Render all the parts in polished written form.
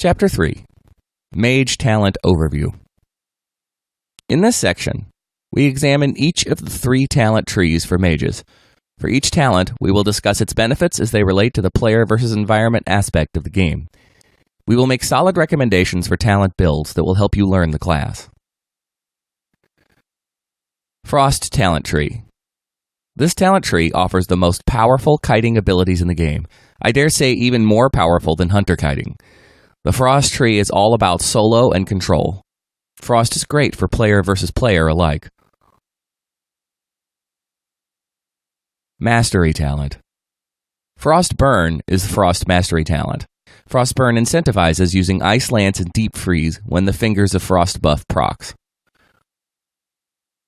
Chapter 3. Mage Talent Overview. In this section, we examine each of the 3 talent trees for mages. For each talent, we will discuss its benefits as they relate to the player versus environment aspect of the game. We will make solid recommendations for talent builds that will help you learn the class. Frost Talent Tree. This talent tree offers the most powerful kiting abilities in the game. I dare say even more powerful than hunter kiting. The Frost tree is all about solo and control. Frost is great for player versus player alike. Mastery Talent. Frost Burn is the Frost Mastery Talent. Frost Burn incentivizes using Ice Lance and Deep Freeze when the Fingers of Frost buff procs.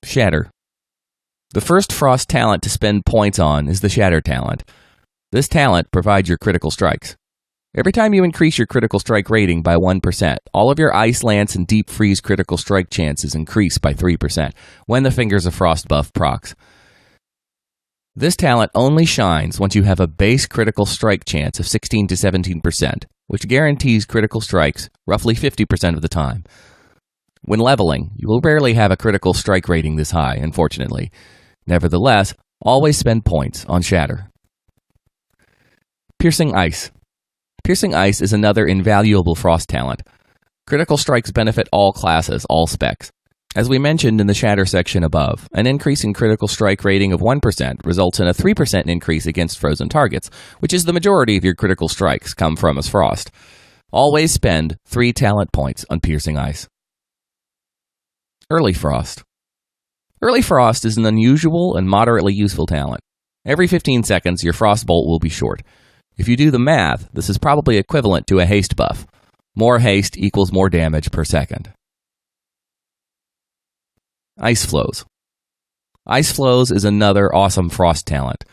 Shatter. The first Frost talent to spend points on is the Shatter talent. This talent provides your critical strikes. Every time you increase your critical strike rating by 1%, all of your Ice Lance and Deep Freeze critical strike chances increase by 3% when the Fingers of Frost buff procs. This talent only shines once you have a base critical strike chance of 16 to 17%, which guarantees critical strikes roughly 50% of the time. When leveling, you will rarely have a critical strike rating this high, unfortunately. Nevertheless, always spend points on Shatter. Piercing Ice. Piercing Ice is another invaluable Frost talent. Critical strikes benefit all classes, all specs. As we mentioned in the Shatter section above, an increase in critical strike rating of 1% results in a 3% increase against frozen targets, which is the majority of your critical strikes come from as Frost. Always spend 3 talent points on Piercing Ice. Early Frost. Early Frost is an unusual and moderately useful talent. Every 15 seconds, your Frost Bolt will be short. If you do the math, this is probably equivalent to a haste buff. More haste equals more damage per second. Ice Flows. Ice Flows is another awesome Frost talent.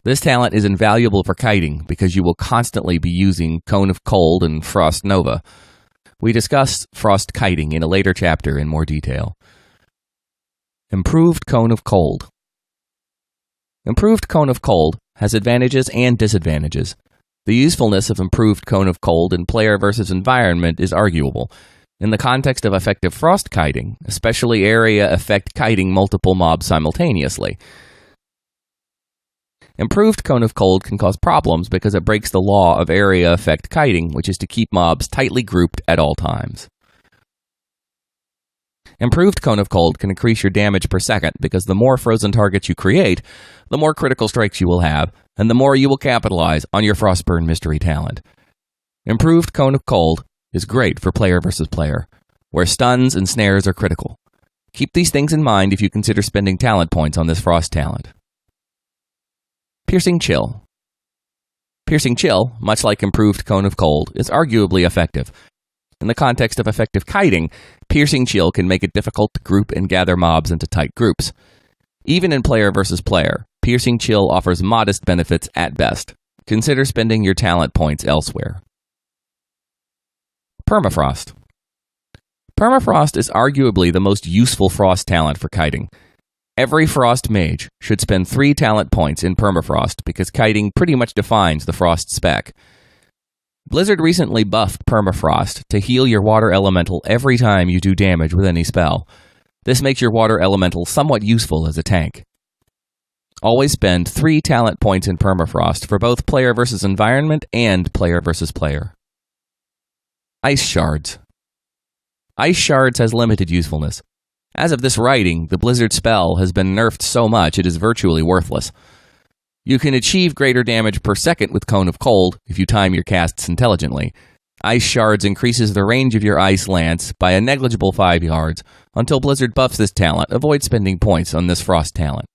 This talent is invaluable for kiting because you will constantly be using Cone of Cold and Frost Nova. We discuss Frost kiting in a later chapter in more detail. Improved Cone of Cold. Improved Cone of Cold has advantages and disadvantages. The usefulness of Improved Cone of Cold in player versus environment is arguable. In the context of effective Frost kiting, especially area effect kiting multiple mobs simultaneously. Improved Cone of Cold can cause problems because it breaks the law of area effect kiting, which is to keep mobs tightly grouped at all times. Improved Cone of Cold can increase your damage per second because the more frozen targets you create, the more critical strikes you will have, and the more you will capitalize on your Frostburn mystery talent. Improved Cone of Cold is great for player versus player, where stuns and snares are critical. Keep these things in mind if you consider spending talent points on this Frost talent. Piercing Chill. Piercing Chill, much like Improved Cone of Cold, is arguably effective. In the context of effective kiting, Piercing Chill can make it difficult to group and gather mobs into tight groups. Even in player versus player, Piercing Chill offers modest benefits at best. Consider spending your talent points elsewhere. Permafrost. Permafrost is arguably the most useful Frost talent for kiting. Every Frost mage should spend 3 talent points in Permafrost because kiting pretty much defines the Frost spec. Blizzard recently buffed Permafrost to heal your water elemental every time you do damage with any spell. This makes your water elemental somewhat useful as a tank. Always spend 3 talent points in Permafrost for both player versus environment and player versus player. Ice Shards. Ice Shards has limited usefulness. As of this writing, the Blizzard spell has been nerfed so much it is virtually worthless. You can achieve greater damage per second with Cone of Cold if you time your casts intelligently. Ice Shards increases the range of your Ice Lance by a negligible 5 yards. Until Blizzard buffs this talent, avoid spending points on this Frost talent.